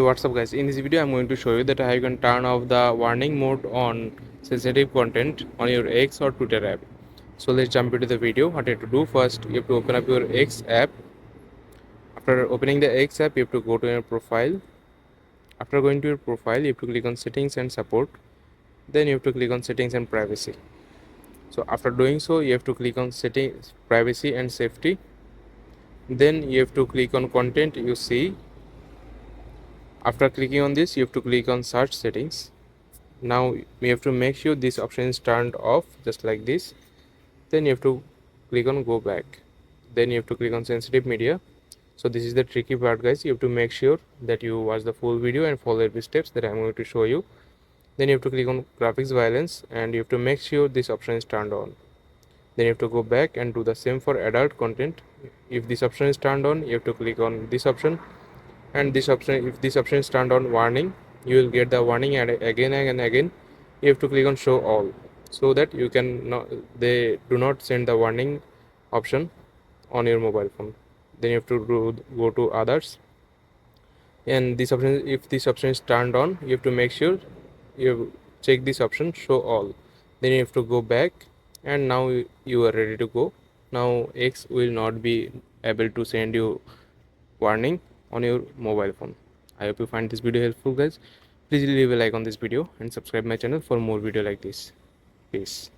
What's up guys, in this video I'm going to show you that how you can turn off the warning mode on sensitive content on your X or Twitter app. So let's jump into the video. What you have to do, first you have to open up your X app. After opening the X app, you have to go to your profile. After going to your profile, you have to click on settings and support. Then you have to click on settings and privacy. So after doing so, you have to click on settings, privacy and safety. Then you have to click on content you see. After clicking on this, you have to click on search settings. Now we have to make sure this option is turned off, just like this. Then you have to click on go back. Then you have to click on sensitive media. So this is the tricky part guys, you have to make sure that you watch the full video and follow every steps that I'm going to show you. Then you have to click on graphics violence and you have to make sure this option is turned on. Then you have to go back and do the same for adult content. If this option is turned on, you have to click on this option, and this option, if this option is turned on warning, you will get the warning, and again and again you have to click on show all, so that you can not, they do not send the warning option on your mobile phone. Then you have to go to others, and this option, if this option is turned on, you have to make sure you check this option show all. Then you have to go back, and now you are ready to go. Now X will not be able to send you warning on your mobile phone. I hope you find this video helpful guys. Please leave a like on this video and subscribe my channel for more video like this. Peace.